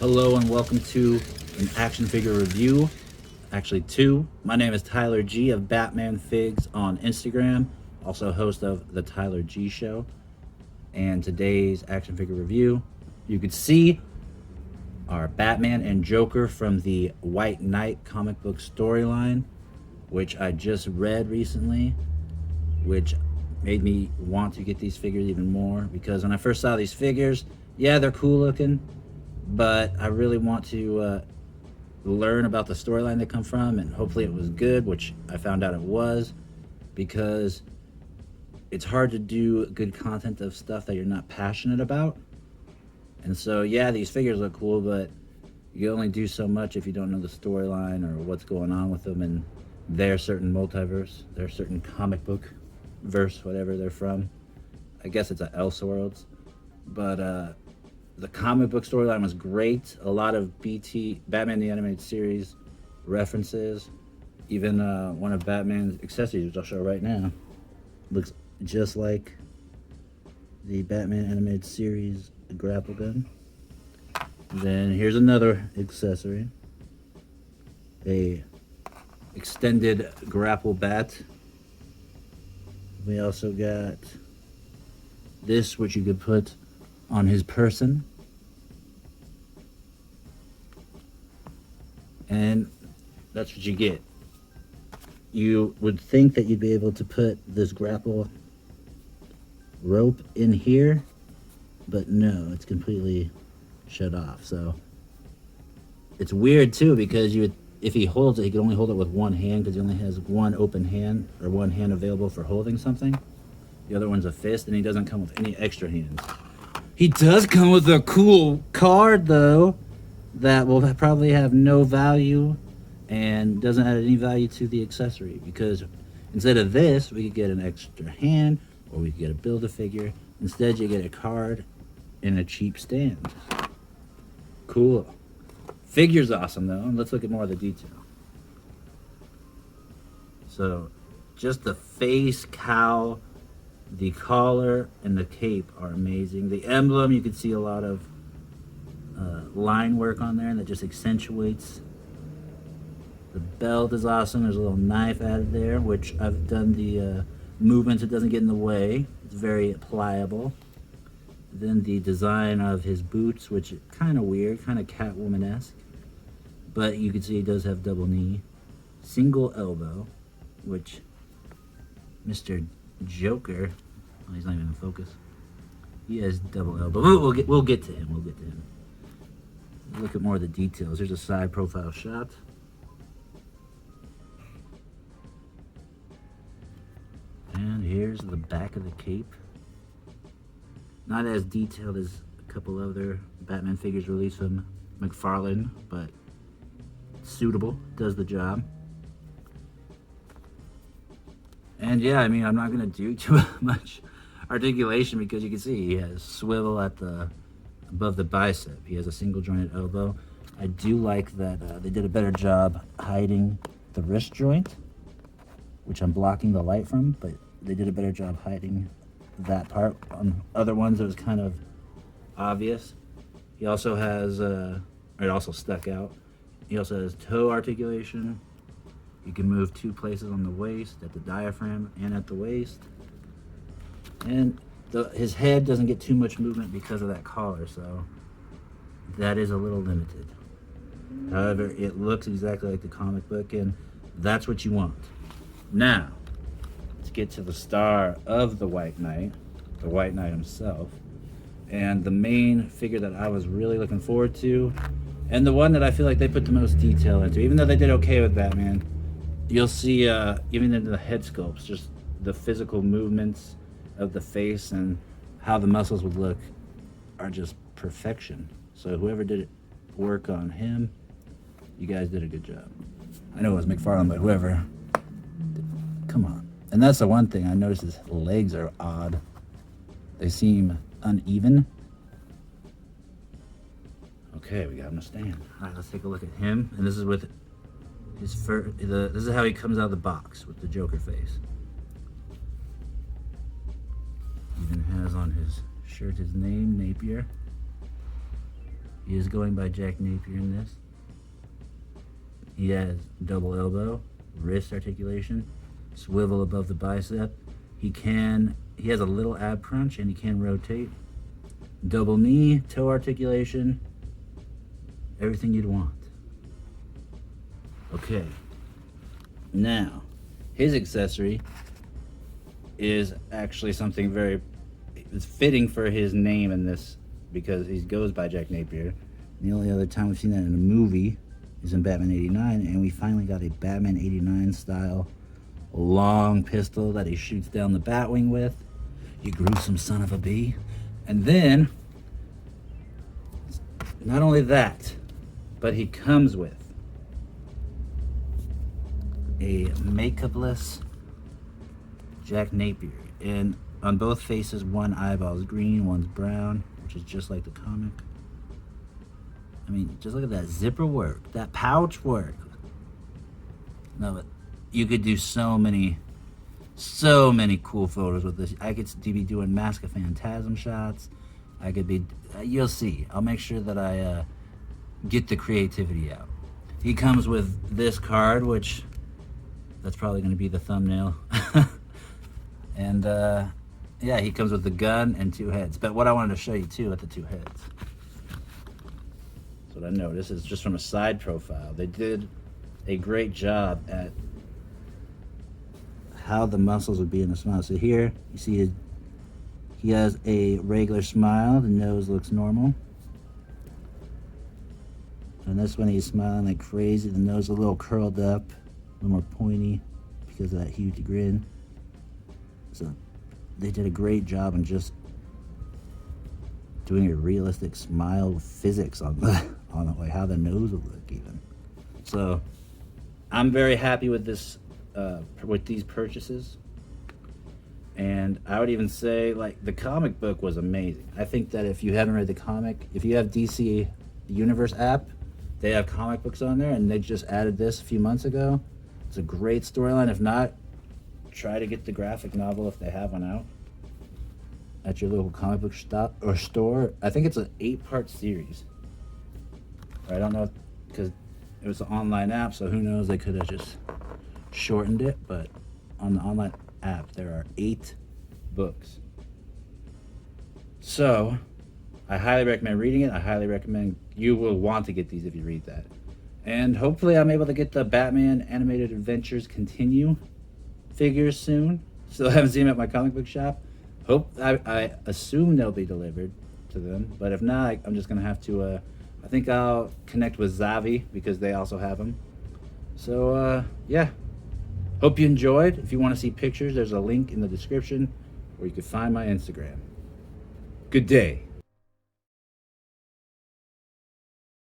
Hello and welcome to an action figure review. Actually two. My name is Tyler G of Batman Figs on Instagram, also host of The Tyler G Show. And today's action figure review, you could see our Batman and Joker from the White Knight comic book storyline, which I just read recently, which made me want to get these figures even more, because when I first saw these figures, yeah, they're cool looking, but I really want to learn about the storyline they come from, and hopefully it was good, which I found out it was, because it's hard to do good content of stuff that you're not passionate about. And so yeah, these figures look cool, but you only do so much if you don't know the storyline or what's going on with them and their certain multiverse, their certain comic book verse, whatever they're from. I guess it's a Elseworlds, but the comic book storyline was great. A lot of Batman the Animated Series references. Even one of Batman's accessories, which I'll show right now, looks just like the Batman Animated Series grapple gun. Then here's another accessory, a extended Grapple Bat. We also got this, which you could put on his person. And that's what you get. You would think that you'd be able to put this grapple rope in here, but no, it's completely shut off. So it's weird too, because if he holds it, he can only hold it with one hand, because he only has one open hand, or one hand available for holding something. The other one's a fist, and he doesn't come with any extra hands. He does come with a cool card though, that will probably have no value and doesn't add any value to the accessory, because instead of this, we could get an extra hand, or we could get a Build-A-Figure. Instead, you get a card and a cheap stand. Cool. Figure's awesome though. Let's look at more of the detail. So, just the face, cowl, the collar, and the cape are amazing. The emblem, you can see a lot of line work on there, and that just accentuates. The belt is awesome. There's a little knife added there, which I've done the movement so it doesn't get in the way. It's very pliable. Then the design of his boots, which is kind of weird, kind of Catwoman-esque, but you can see he does have double knee. Single elbow, which Mr. Joker, well, he's not even in focus. He has double elbow. We'll get to him. We'll get to him. Look at more of the details. Here's a side profile shot. And here's the back of the cape. Not as detailed as a couple other Batman figures released from McFarlane, but suitable, does the job. And yeah, I mean, I'm not gonna do too much articulation, because you can see he has swivel at the above the bicep. He has a single jointed elbow. I do like that they did a better job hiding the wrist joint, which I'm blocking the light from, but they did a better job hiding that part. On other ones, it was kind of obvious. He also has, it also stuck out. He also has toe articulation. You can move two places on the waist, at the diaphragm and at the waist. And his head doesn't get too much movement because of that collar, so that is a little limited. However, it looks exactly like the comic book, and that's what you want. Now, let's get to the star of the White Knight himself, and the main figure that I was really looking forward to, and the one that I feel like they put the most detail into. Even though they did okay with Batman, you'll see even in the head sculpts, just the physical movements of the face and how the muscles would look are just perfection. So whoever did work on him, you guys did a good job. I know it was McFarlane, but whoever, come on. And that's the one thing I noticed, his legs are odd. They seem uneven. Okay, we got him to stand. All right, let's take a look at him. And this is with his fur. This is how he comes out of the box with the Joker face. Even has on his shirt his name, Napier. He is going by Jack Napier in this. He has double elbow, wrist articulation, swivel above the bicep. He has a little ab crunch and he can rotate. Double knee, toe articulation, everything you'd want. Okay. Now, his accessory is actually something it's fitting for his name in this, because he goes by Jack Napier. And the only other time we've seen that in a movie is in Batman 89, and we finally got a Batman 89 style long pistol that he shoots down the Batwing with. You gruesome son of a bee. And then, not only that, but he comes with a makeupless Jack Napier. And on both faces, one eyeball is green, one's brown, which is just like the comic. I mean, just look at that zipper work, that pouch work. No, but you could do so many cool photos with this. I could be doing Mask of Phantasm shots. I could be, you'll see. I'll make sure that I get the creativity out. He comes with this card, which that's probably going to be the thumbnail. And yeah, he comes with the gun and two heads. But what I wanted to show you too at the two heads, that's what I noticed, is just from a side profile. They did a great job at how the muscles would be in a smile. So here you see he has a regular smile. The nose looks normal. And this one he's smiling like crazy. The nose a little curled up, a little more pointy because of that huge grin. So they did a great job in just doing a realistic smile physics on like how the nose would look even. So I'm very happy with this, with these purchases. And I would even say, like, the comic book was amazing. I think that if you haven't read the comic, if you have DC Universe app, they have comic books on there, and they just added this a few months ago. It's a great storyline. If not, try to get the graphic novel if they have one out at your local comic book shop or store. I think it's an 8-part series. I don't know, because it was an online app, so who knows, they could have just shortened it, but on the online app there are 8 books. So I highly recommend reading it. I highly recommend, you will want to get these if you read that. And hopefully I'm able to get the Batman Animated Adventures Continue figures soon. Still haven't seen them at my comic book shop. I assume they'll be delivered to them, but if not, I'm just gonna have to I think I'll connect with Zavi because they also have them. So yeah, hope you enjoyed. If you want to see pictures, there's a link in the description where you can find my Instagram. Good day.